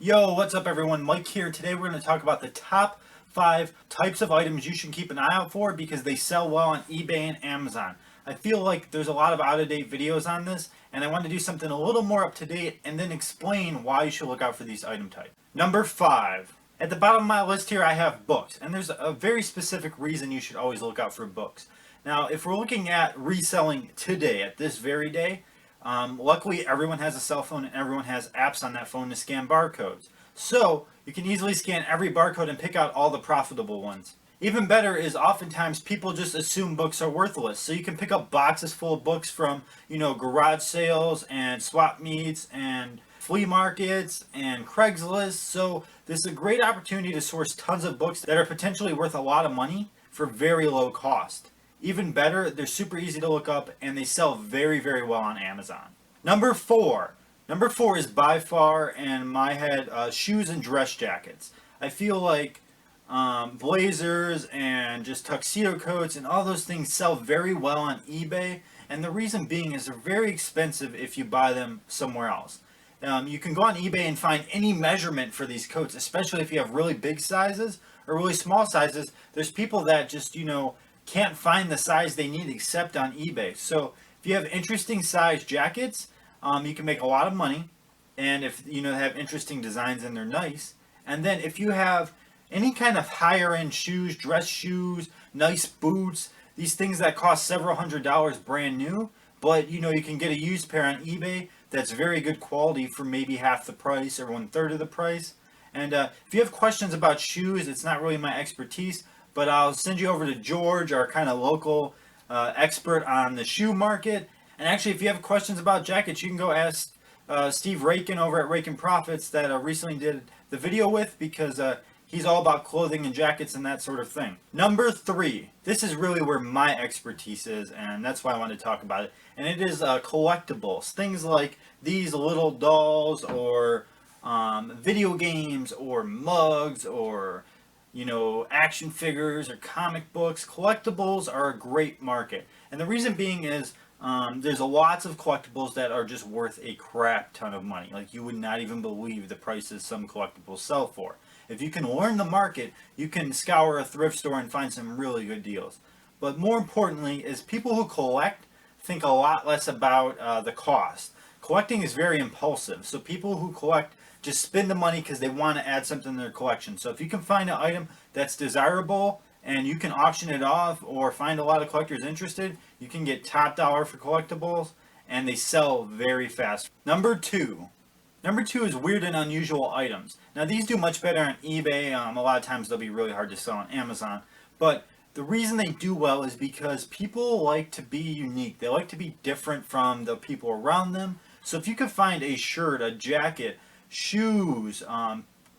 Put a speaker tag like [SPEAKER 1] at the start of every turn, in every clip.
[SPEAKER 1] Yo, what's up everyone? Mike here. Today we're going to talk about the top 5 types of items you should keep an eye out for because they sell well on eBay and Amazon. I feel like there's a lot of out-of-date videos on this, and I want to do something a little more up-to-date and then explain why you should look out for these item types. Number 5. At the bottom of my list here I have books, and there's a very specific reason you should always look out for books. Now, if we're looking at reselling today, at this very day, luckily everyone has a cell phone and everyone has apps on that phone to scan barcodes. So you can easily scan every barcode and pick out all the profitable ones. Even better is oftentimes people just assume books are worthless. So you can pick up boxes full of books from, garage sales and swap meets and flea markets and Craigslist. So this is a great opportunity to source tons of books that are potentially worth a lot of money for very low cost. Even better, they're super easy to look up and they sell very, very well on Amazon. Number 4. Number 4 is by far, in my head, shoes and dress jackets. I feel like blazers and just tuxedo coats and all those things sell very well on eBay. And the reason being is they're very expensive if you buy them somewhere else. You can go on eBay and find any measurement for these coats, especially if you have really big sizes or really small sizes. There's people that just, can't find the size they need except on eBay. So if you have interesting size jackets, you can make a lot of money. And if they have interesting designs and they're nice. And then if you have any kind of higher end shoes, dress shoes, nice boots, these things that cost several $100s brand new, but you can get a used pair on eBay that's very good quality for maybe half the price or 1/3 of the price. And if you have questions about shoes, it's not really my expertise, but I'll send you over to George, our kind of local expert on the shoe market. And actually, if you have questions about jackets, you can go ask Steve Rakin over at Rakin Profits that recently did the video with, because he's all about clothing and jackets and that sort of thing. Number 3. This is really where my expertise is, and that's why I wanted to talk about it. And it is collectibles. Things like these little dolls, or video games, or mugs, or action figures or comic books. Collectibles are a great market. And the reason being is there's lots of collectibles that are just worth a crap ton of money. Like, you would not even believe the prices some collectibles sell for. If you can learn the market, you can scour a thrift store and find some really good deals. But more importantly is people who collect think a lot less about the cost. Collecting is very impulsive. So people who collect just spend the money because they want to add something to their collection. So if you can find an item that's desirable and you can auction it off, or find a lot of collectors interested, you can get top dollar for collectibles, and they sell very fast. Number 2. Number 2 is weird and unusual items. Now, these do much better on eBay. A lot of times they'll be really hard to sell on Amazon. But the reason they do well is because people like to be unique. They like to be different from the people around them. So if you could find a shirt, a jacket, shoes,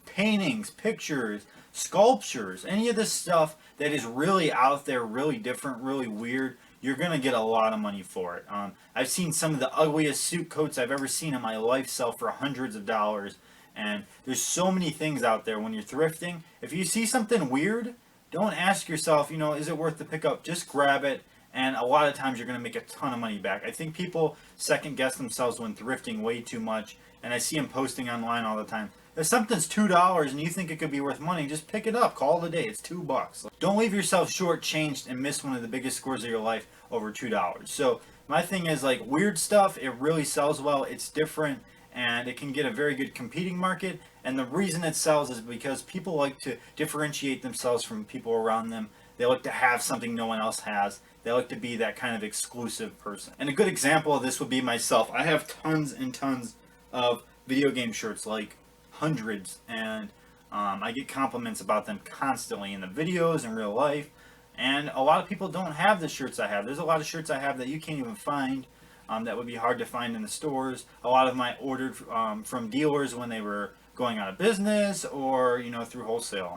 [SPEAKER 1] paintings, pictures, sculptures, any of this stuff that is really out there, really different, really weird, you're going to get a lot of money for it. I've seen some of the ugliest suit coats I've ever seen in my life sell for hundreds of dollars. And there's so many things out there when you're thrifting. If you see something weird, don't ask yourself, is it worth the pickup? Just grab it. And a lot of times you're going to make a ton of money back. I think people second guess themselves when thrifting way too much. And I see them posting online all the time. If something's $2 and you think it could be worth money, just pick it up. Call it a day. It's $2. Don't leave yourself shortchanged and miss one of the biggest scores of your life over $2. So my thing is, like, weird stuff, it really sells well. It's different, and it can get a very good competing market. And the reason it sells is because people like to differentiate themselves from people around them. They like to have something no one else has. They like to be that kind of exclusive person. And a good example of this would be myself. I have tons and tons of video game shirts, like hundreds, and I get compliments about them constantly in the videos, in real life. And a lot of people don't have the shirts I have. There's a lot of shirts I have that you can't even find, that would be hard to find in the stores. A lot of them I ordered from dealers when they were going out of business, or through wholesale.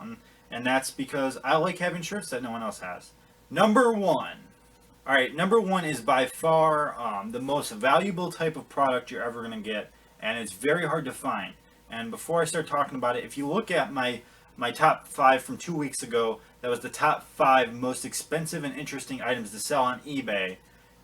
[SPEAKER 1] And that's because I like having shirts that no one else has. Number 1. Alright, number 1 is by far the most valuable type of product you're ever going to get, and it's very hard to find. And before I start talking about it, if you look at my top 5 from 2 weeks ago, that was the top 5 most expensive and interesting items to sell on eBay,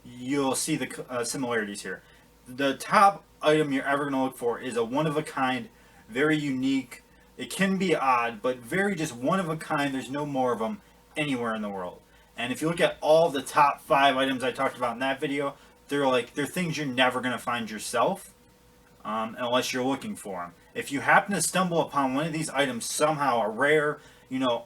[SPEAKER 1] you'll see the similarities here. The top item you're ever going to look for is a one-of-a-kind very unique. It can be odd, but very just one of a kind. There's no more of them anywhere in the world. And if you look at all the top 5 items I talked about in that video, they're things you're never going to find yourself, unless you're looking for them. If you happen to stumble upon one of these items somehow, a rare,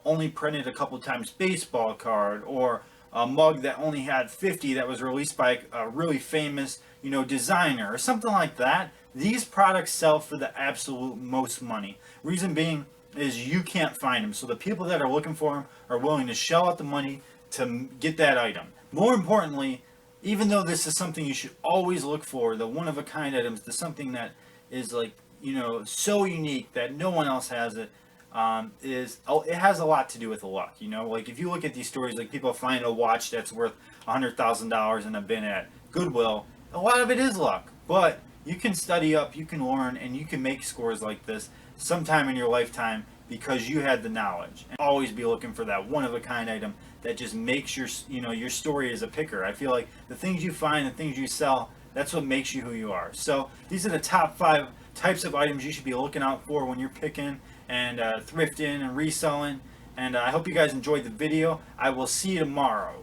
[SPEAKER 1] only printed a couple times baseball card, or a mug that only had 50 that was released by a really famous, designer or something like that, these products sell for the absolute most money. Reason being is you can't find them. So the people that are looking for them are willing to shell out the money to get that item. More importantly, even though this is something you should always look for, the one-of-a-kind items, the something that is like, so unique that no one else has it, it has a lot to do with the luck. Like if you look at these stories, like people find a watch that's worth $100,000 in a bin at Goodwill, a lot of it is luck. But you can study up, you can learn, and you can make scores like this sometime in your lifetime because you had the knowledge. And always be looking for that one-of-a-kind item that just makes your story as a picker. I feel like the things you find, the things you sell, that's what makes you who you are. So these are the top 5 types of items you should be looking out for when you're picking and thrifting and reselling. And I hope you guys enjoyed the video. I will see you tomorrow.